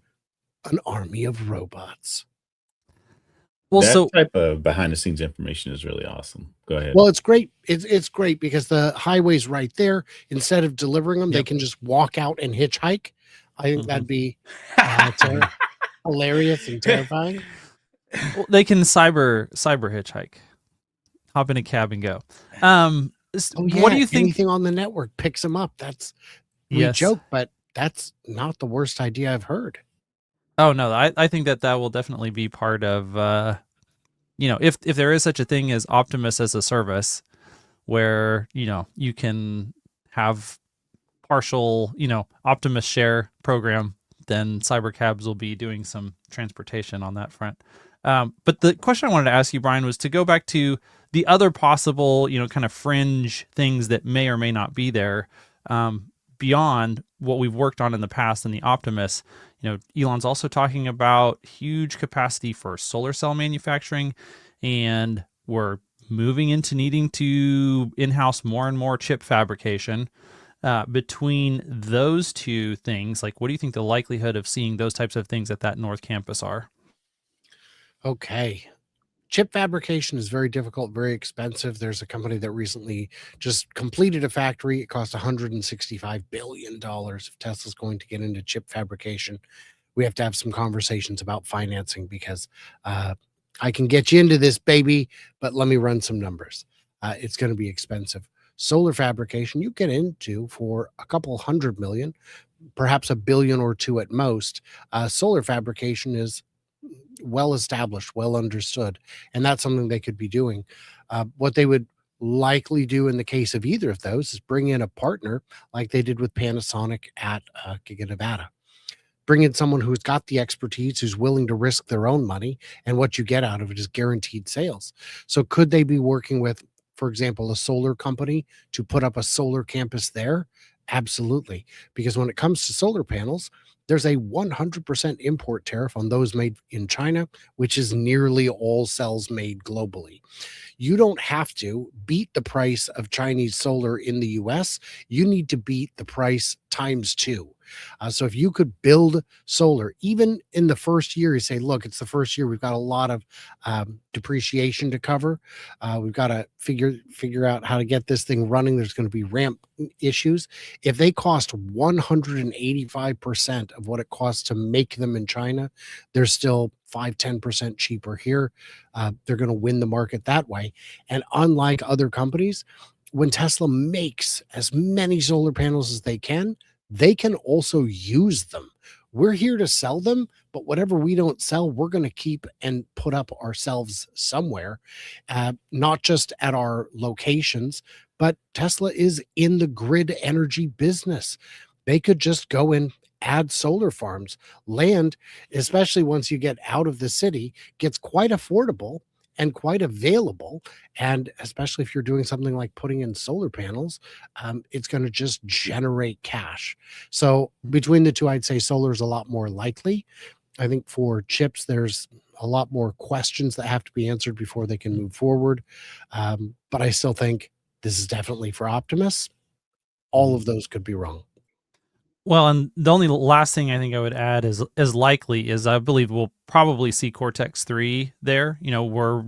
an army of robots. Well, that type of behind the scenes information is really awesome. Go ahead. Well, it's great. It's great because the highway's right there. Instead of delivering them, they can just walk out and hitchhike. I think that'd be hilarious and terrifying. Well, they can cyber hitchhike, hop in a cab and go. What do you think? Anything on the network picks them up. We joke, but that's not the worst idea I've heard. Oh no, I think that will definitely be part of, if there is such a thing as Optimus as a service, where you can have partial Optimus share program, then Cybercabs will be doing some transportation on that front. But the question I wanted to ask you, Brian, was to go back to the other possible kind of fringe things that may or may not be there, beyond what we've worked on in the past in the Optimus. Elon's also talking about huge capacity for solar cell manufacturing, and we're moving into needing to in-house more and more chip fabrication. Between those two things, like, what do you think the likelihood of seeing those types of things at that North Campus are? Okay. Chip fabrication is very difficult, very expensive. There's a company that recently just completed a factory. It cost $165 billion. If Tesla's going to get into chip fabrication, we have to have some conversations about financing, because I can get you into this, baby, but let me run some numbers. It's going to be expensive. Solar fabrication, you get into for a couple $100 million, perhaps $1 billion or $2 billion at most. Solar fabrication is well established, well understood, and that's something they could be doing. What they would likely do in the case of either of those is bring in a partner like they did with Panasonic at Giga Nevada. Bring in someone who's got the expertise, who's willing to risk their own money, and what you get out of it is guaranteed sales. So could they be working with, for example, a solar company to put up a solar campus there? Absolutely. Because when it comes to solar panels, there's a 100% import tariff on those made in China, which is nearly all cells made globally. You don't have to beat the price of Chinese solar in the US. You need to beat the price times 2. So if you could build solar, even in the first year, you say, look, it's the first year. We've got a lot of depreciation to cover. We've got to figure out how to get this thing running. There's going to be ramp issues. If they cost 185% of what it costs to make them in China, they're still 5-10% cheaper here. They're going to win the market that way. And unlike other companies, when Tesla makes as many solar panels as they can also use them. We're here to sell them, but whatever we don't sell, we're going to keep and put up ourselves somewhere, not just at our locations, but Tesla is in the grid energy business. They could just go and add solar farms. Land, especially once you get out of the city, gets quite affordable and quite available. And especially if you're doing something like putting in solar panels, it's going to just generate cash. So between the two, I'd say solar is a lot more likely. I think for chips, there's a lot more questions that have to be answered before they can move forward. But I still think this is definitely for optimists. All of those could be wrong. Well, and the only last thing I think I would add is likely is I believe we'll probably see Cortex 3 there. You know, we're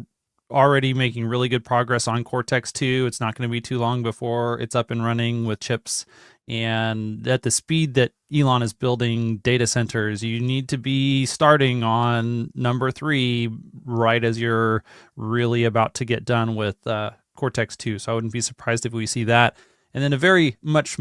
already making really good progress on Cortex 2. It's not going to be too long before it's up and running with chips. And at the speed that Elon is building data centers, you need to be starting on number 3 right as you're really about to get done with Cortex 2. So I wouldn't be surprised if we see that. And then a very much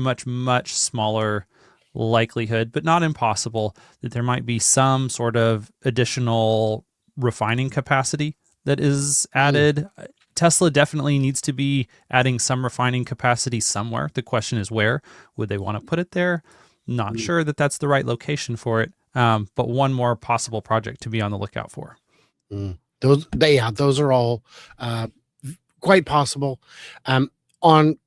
smaller likelihood, but not impossible, that there might be some sort of additional refining capacity that is added. Tesla definitely needs to be adding some refining capacity somewhere. The question is where. Would they want to put it there? Not sure that that's the right location for it, but one more possible project to be on the lookout for. Those are all quite possible. On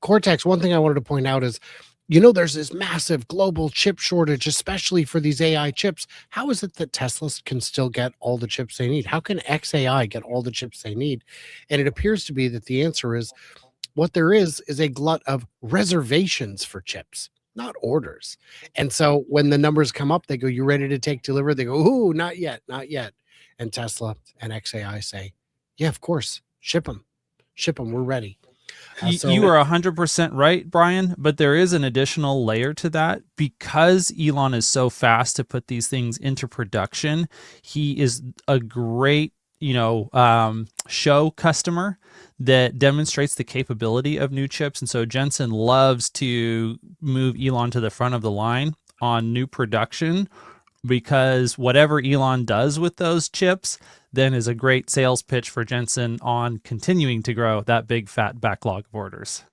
Cortex, one thing I wanted to point out is, there's this massive global chip shortage, especially for these AI chips. How is it that Tesla can still get all the chips they need? How can XAI get all the chips they need? And it appears to be that the answer is what there is a glut of reservations for chips, not orders. And so when the numbers come up, they go, "You ready to take delivery?" They go, "Ooh, not yet, not yet." And Tesla and XAI say, "Yeah, of course, ship them, we're ready." You are 100% right, Brian, but there is an additional layer to that. Because Elon is so fast to put these things into production, he is a great, show customer that demonstrates the capability of new chips. And so Jensen loves to move Elon to the front of the line on new production, because whatever Elon does with those chips then is a great sales pitch for Jensen on continuing to grow that big fat backlog of orders.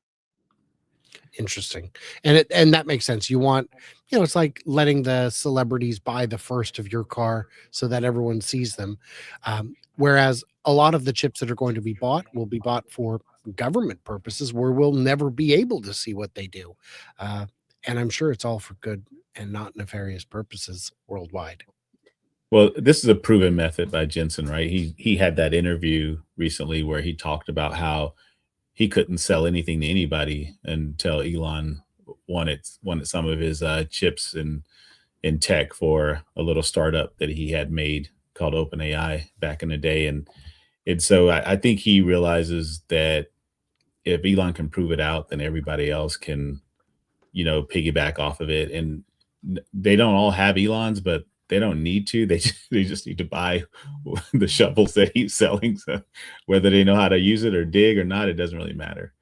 Interesting. And that makes sense. You want, it's like letting the celebrities buy the first of your car so that everyone sees them. Whereas a lot of the chips that are going to be bought will be bought for government purposes where we'll never be able to see what they do. And I'm sure it's all for good and not nefarious purposes worldwide. Well, this is a proven method by Jensen, right? He had that interview recently where he talked about how he couldn't sell anything to anybody until Elon wanted some of his chips in tech for a little startup that he had made called OpenAI back in the day, and so I think he realizes that if Elon can prove it out, then everybody else can, piggyback off of it. And they don't all have Elons, but they don't need to. They just need to buy the shovels that he's selling. So whether they know how to use it or dig or not, it doesn't really matter.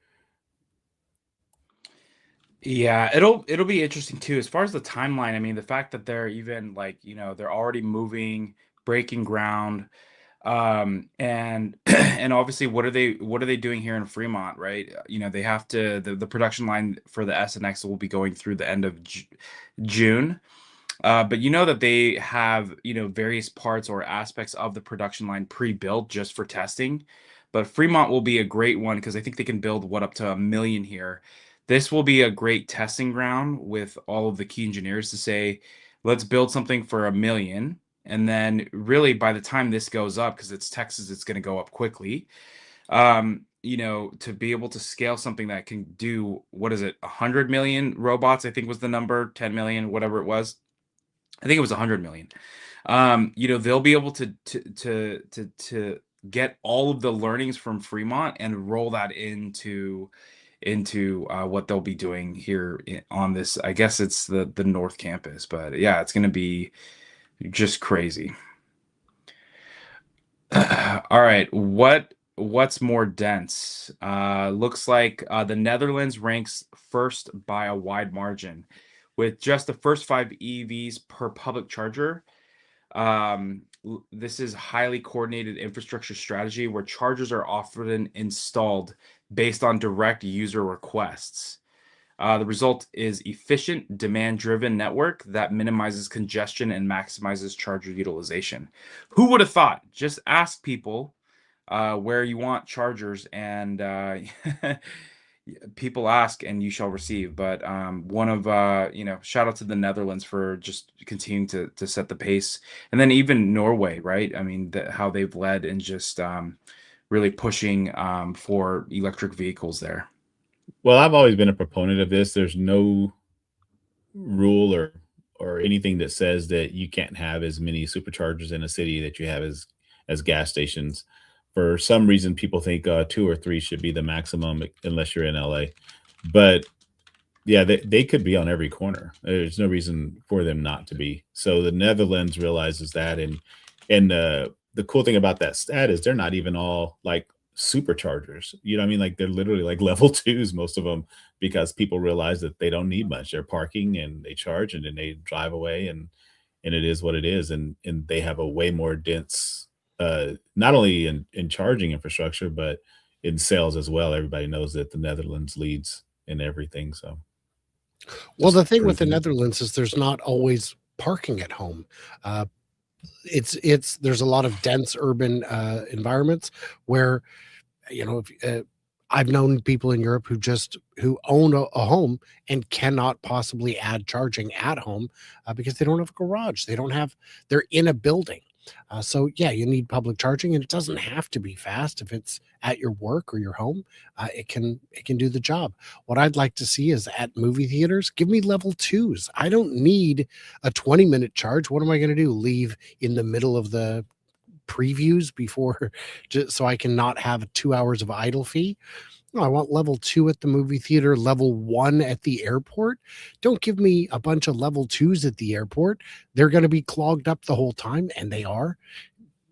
Yeah, it'll be interesting too, as far as the timeline. I mean, the fact that they're even they're already moving, breaking ground, and and obviously what are they doing here in Fremont, right? They have to the production line for the S and X will be going through the end of June. But that they have, various parts or aspects of the production line pre-built just for testing. But Fremont will be a great one because I think they can build up to 1 million here. This will be a great testing ground with all of the key engineers to say, let's build something for 1 million. And then really by the time this goes up, because it's Texas, it's going to go up quickly. To be able to scale something that can do, what is it, 100 million robots, I think was the number, 10 million, whatever it was. I think it was 100 million. They'll be able to get all of the learnings from Fremont and roll that into what they'll be doing here on this. I guess it's the North Campus, but yeah, it's going to be just crazy. All right, what's more dense? Looks like the Netherlands ranks first by a wide margin, with just the first 5 EVs per public charger. This is highly coordinated infrastructure strategy where chargers are often installed based on direct user requests. The result is efficient, demand-driven network that minimizes congestion and maximizes charger utilization. Who would have thought? Just ask people where you want chargers, and people ask and you shall receive. But one of shout out to the Netherlands for just continuing to set the pace, and then even Norway, right? I mean, how they've led and just really pushing for electric vehicles there. Well, I've always been a proponent of this. There's no rule or anything that says that you can't have as many superchargers in a city that you have as gas stations. For some reason, people think 2 or 3 should be the maximum unless you're in LA. But yeah, they could be on every corner. There's no reason for them not to be. So the Netherlands realizes that, and the cool thing about that stat is they're not even all like superchargers. You know what I mean? Like they're literally like level twos, most of them, because people realize that they don't need much. They're parking and they charge and then they drive away, and it is what it is. And they have a way more dense, not only in charging infrastructure, but in sales as well. Everybody knows that the Netherlands leads in everything. So Well, just the thing with the proving it. Netherlands is there's not always parking at home. Uh, it's there's a lot of dense urban environments where if, I've known people in Europe who own a home and cannot possibly add charging at home because they don't have a garage. They're in a building. So yeah, you need public charging, and it doesn't have to be fast. If it's at your work or your home, it can do the job. What I'd like to see is at movie theaters, give me level twos. I don't need a 20-minute charge. What am I going to do? Leave in the middle of the previews before, just so I can not have 2 hours of idle fee? No, I want level 2 at the movie theater, level 1 at the airport. Don't give me a bunch of level 2s at the airport. They're going to be clogged up the whole time, and they are.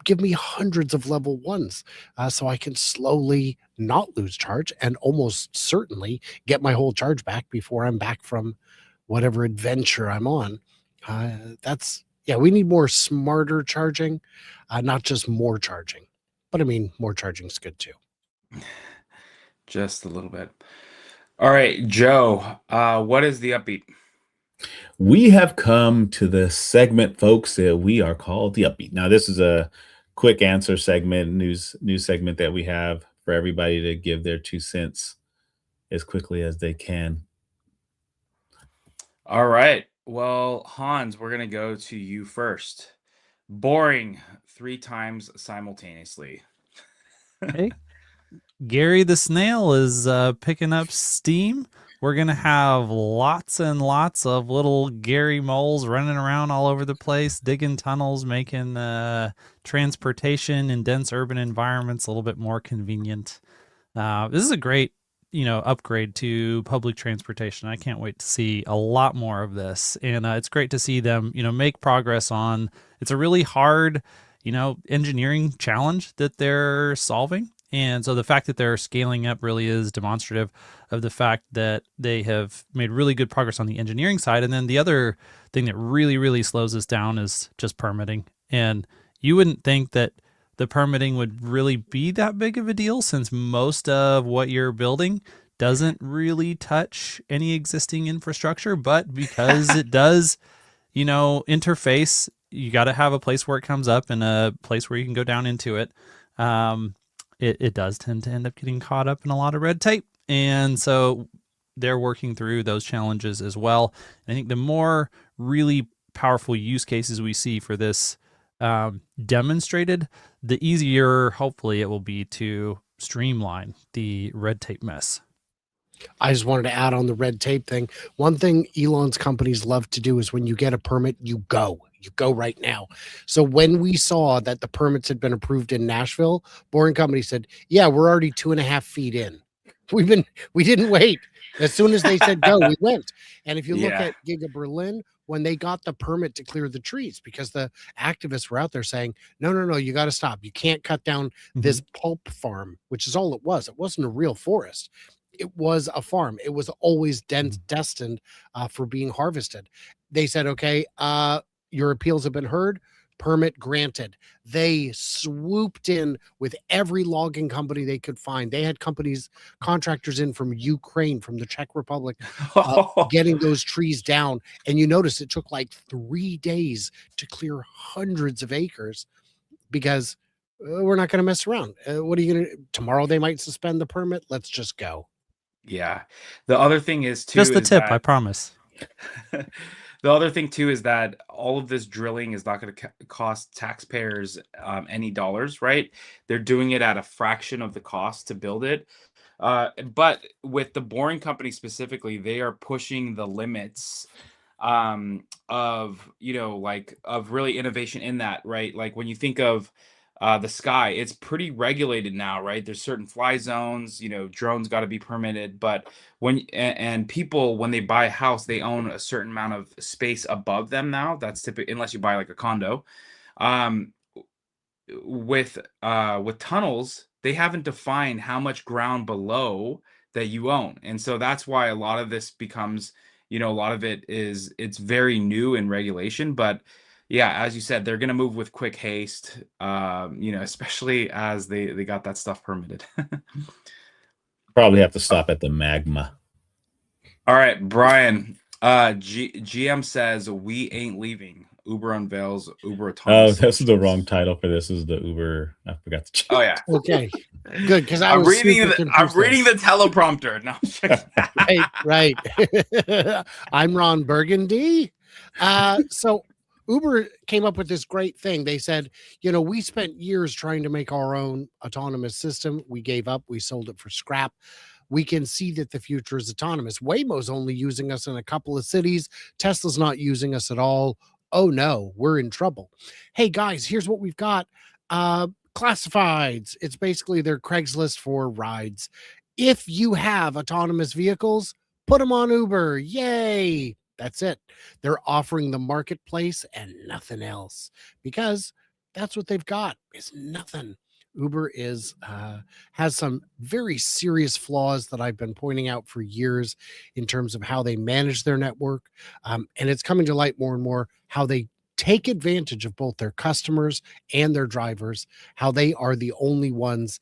Give me hundreds of level 1s so I can slowly not lose charge and almost certainly get my whole charge back before I'm back from whatever adventure I'm on. Yeah, we need more smarter charging, not just more charging. But I mean, more charging is good too. Just a little bit. All right, Joe, what is the upbeat? We have come to the segment, folks, that we are called the Upbeat. Now, this is a quick answer segment, news segment that we have for everybody to give their 2 cents as quickly as they can. All right. Well, Hans, we're going to go to you first. Boring 3 times simultaneously. Hey, Gary the snail is picking up steam. We're going to have lots and lots of little Gary moles running around all over the place, digging tunnels, making transportation in dense urban environments a little bit more convenient. This is a great, upgrade to public transportation. I can't wait to see a lot more of this. And it's great to see them, make progress on, it's a really hard, engineering challenge that they're solving. And so the fact that they're scaling up really is demonstrative of the fact that they have made really good progress on the engineering side. And then the other thing that really, really slows us down is just permitting. And you wouldn't think that the permitting would really be that big of a deal, since most of what you're building doesn't really touch any existing infrastructure. But because it does, interface, you got to have a place where it comes up and a place where you can go down into it. It does tend to end up getting caught up in a lot of red tape. And so they're working through those challenges as well. And I think the more really powerful use cases we see for this demonstrated, the easier, hopefully, it will be to streamline the red tape mess. I just wanted to add on the red tape thing. One thing Elon's companies love to do is when you get a permit, you go right now. So when we saw that the permits had been approved in Nashville, Boring Company said, yeah, we're already 2.5 feet in. We didn't wait. As soon as they said go, we went. And if you look at Giga Berlin, when they got the permit to clear the trees, because the activists were out there saying, no, you got to stop. You can't cut down this pulp farm, which is all it was. It wasn't a real forest. It was a farm. It was always destined for being harvested. They said, okay, your appeals have been heard. permit granted. They swooped in with every logging company they could find. They had contractors in from Ukraine, from the Czech Republic, getting those trees down. And you notice it took like 3 days to clear hundreds of acres because we're not going to mess around. What are you going to tomorrow? They might suspend the permit. Let's just go. Yeah. The other thing is too, Just the is tip, that, I promise. the other thing too is that all of this drilling is not going to cost taxpayers any dollars, right? They're doing it at a fraction of the cost to build it. But with the boring company specifically, they are pushing the limits of, you know, like of really innovation in that, right? Like when you think of the sky, it's pretty regulated now, right? There's certain fly zones, you know, drones got to be permitted, but and people, when they buy a house, they own a certain amount of space above them now. That's typically, unless you buy like a condo. Um, with tunnels, they haven't defined how much ground below that you own, and so that's why a lot of this becomes, you know, a lot of it is, it's very new in regulation. But yeah, as you said, they're going to move with quick haste, you know, especially as they got that stuff permitted. Probably have to stop at the magma. All right, Brian, GM says we ain't leaving. Uber unveils Uber Oh, autonomous this is the wrong solutions. title for this. Is the Uber? I forgot to check. Oh yeah, Okay, good, because I'm reading the teleprompter. No, right. I'm Ron Burgundy. So Uber came up with this great thing. They said, you know, we spent years trying to make our own autonomous system. We gave up. We sold it for scrap. We can see that the future is autonomous. Waymo's only using us in a couple of cities. Tesla's not using us at all. Oh no, we're in trouble. Hey guys, here's what we've got. Classifieds. It's basically their Craigslist for rides. If you have autonomous vehicles, put them on Uber. Yay. That's it. They're offering the marketplace and nothing else because that's what they've got is nothing. Uber is has some very serious flaws that I've been pointing out for years in terms of how they manage their network. And it's coming to light more and more how they take advantage of both their customers and their drivers, how they are the only ones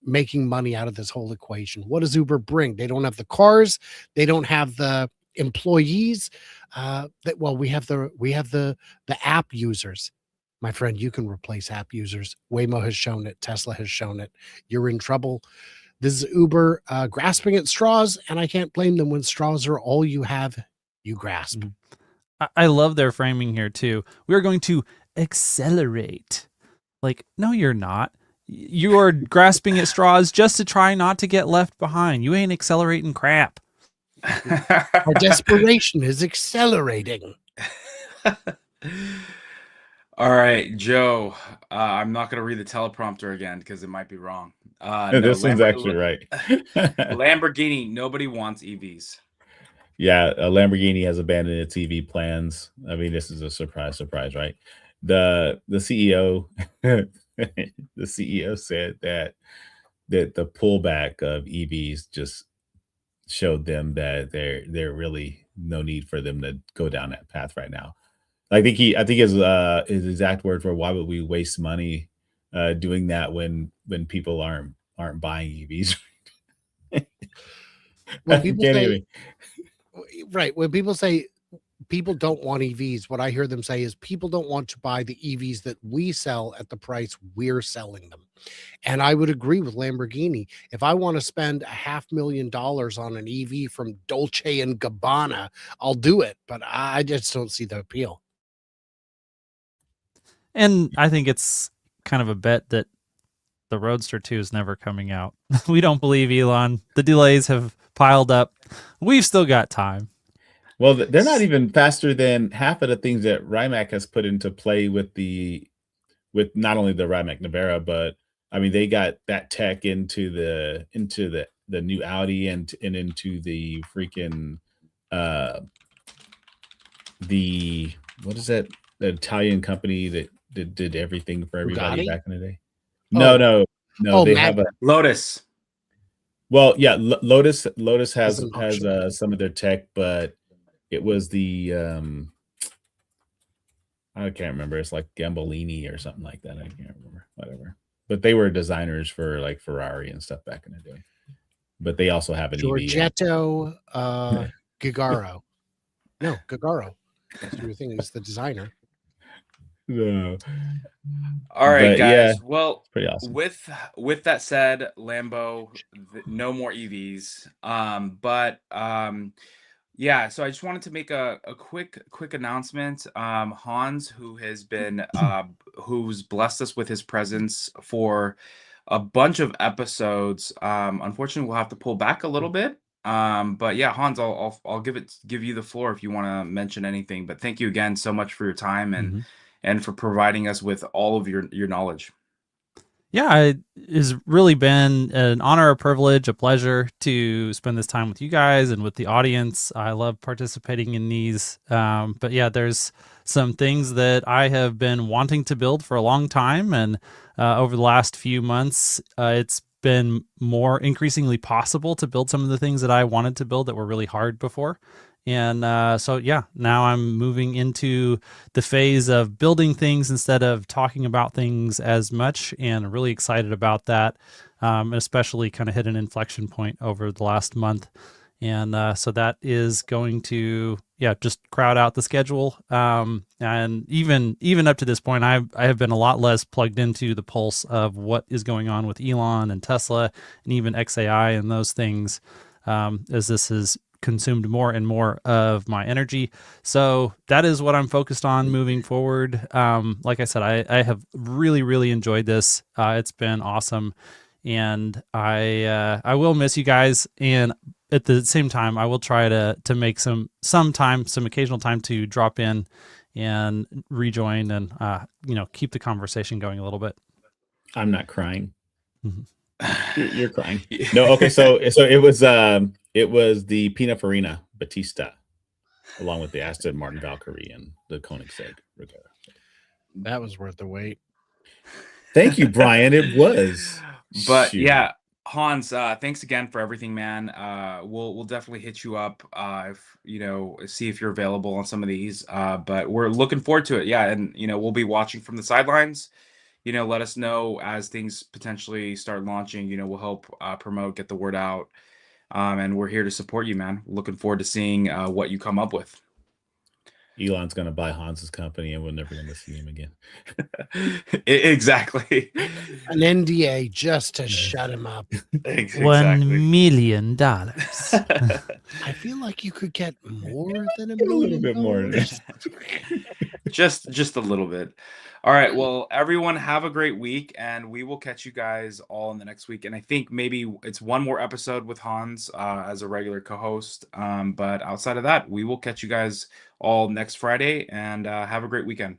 making money out of this whole equation. What does Uber bring? They don't have the cars. They don't have the employees. We have the app users. My friend, you can replace app users. Waymo has shown it. Tesla has shown it. You're in trouble. This is Uber grasping at straws, and I can't blame them when straws are all you have, you grasp. I love their framing here too. We're going to accelerate. Like, no, you're not. You are grasping at straws just to try not to get left behind. You ain't accelerating crap. Our desperation is accelerating. All right, Joe. I'm not going to read the teleprompter again because it might be wrong. This one's actually right. Lamborghini. Nobody wants EVs. Yeah, Lamborghini has abandoned its EV plans. I mean, this is a surprise, right? The CEO, the CEO said that the pullback of EVs just showed them that there really no need for them to go down that path right now. I think his exact words were, "Why would we waste money doing that when people aren't buying EVs?" When people say, right, when people say people don't want EVs, what I hear them say is people don't want to buy the EVs that we sell at the price we're selling them. And I would agree with Lamborghini. If I want to spend $500,000 on an EV from Dolce and Gabbana, I'll do it. But I just don't see the appeal. And I think it's kind of a bet that the Roadster 2 is never coming out. We don't believe Elon. The delays have piled up. We've still got time. Well, they're not even faster than half of the things that Rimac has put into play with not only the Rimac Navara, but I mean they got that tech into the new Audi and into the freaking the what is that, the Italian company that did everything for everybody Bugatti? back in the day? No, they have a Lotus. Well, yeah, Lotus has Is an option. some of their tech, but it was the I can't remember. It's like Gambolini or something like that. I can't remember. Whatever. But they were designers for like Ferrari and stuff back in the day. But they also have an EV. Giorgetto Gigaro. No, Gigaro. That's what you're thinking. He's the designer. No. All right, But guys. yeah, Well, pretty awesome. with that said, Lambo, no more EVs. Yeah, so I just wanted to make a quick announcement. Hans, who has been who's blessed us with his presence for a bunch of episodes. Unfortunately, we'll have to pull back a little bit. But yeah, Hans, I'll give you the floor if you want to mention anything. But thank you again so much for your time and for providing us with all of your knowledge. Yeah, it has really been an honor, a privilege, a pleasure to spend this time with you guys and with the audience. I love participating in these. But yeah, there's some things that I have been wanting to build for a long time. And over the last few months, it's been more increasingly possible to build some of the things that I wanted to build that were really hard before. And so, yeah, now I'm moving into the phase of building things instead of talking about things as much, and really excited about that, especially kind of hit an inflection point over the last month. And so that is going to, just crowd out the schedule. And even up to this point, I have been a lot less plugged into the pulse of what is going on with Elon and Tesla and even XAI and those things, as this is consumed more and more of my energy. So that is what I'm focused on moving forward. Like I said, I have really enjoyed this. It's been awesome. And I will miss you guys. And at the same time, I will try to make some occasional time to drop in and rejoin and, keep the conversation going a little bit. I'm not crying. Mm-hmm. You're crying. No, okay. So it was the Pininfarina Batista, along with the Aston Martin Valkyrie and the Koenigsegg Regera. That was worth the wait. Thank you, Brian. It was. But Shoot. yeah, Hans, thanks again for everything, man. We'll definitely hit you up if see if you're available on some of these. But we're looking forward to it. Yeah, and we'll be watching from the sidelines. Let us know as things potentially start launching. We'll help promote, get the word out. And we're here to support you, man. Looking forward to seeing what you come up with. Elon's going to buy Hans's company and we're never going to see him again. Exactly. An NDA just to shut him up. Exactly. $1 million. I feel like you could get more than $1 million. A little bit more. just a little bit. All right. Well, everyone have a great week, and we will catch you guys all in the next week. And I think maybe it's one more episode with Hans as a regular co-host. But outside of that, we will catch you guys all next Friday, and have a great weekend.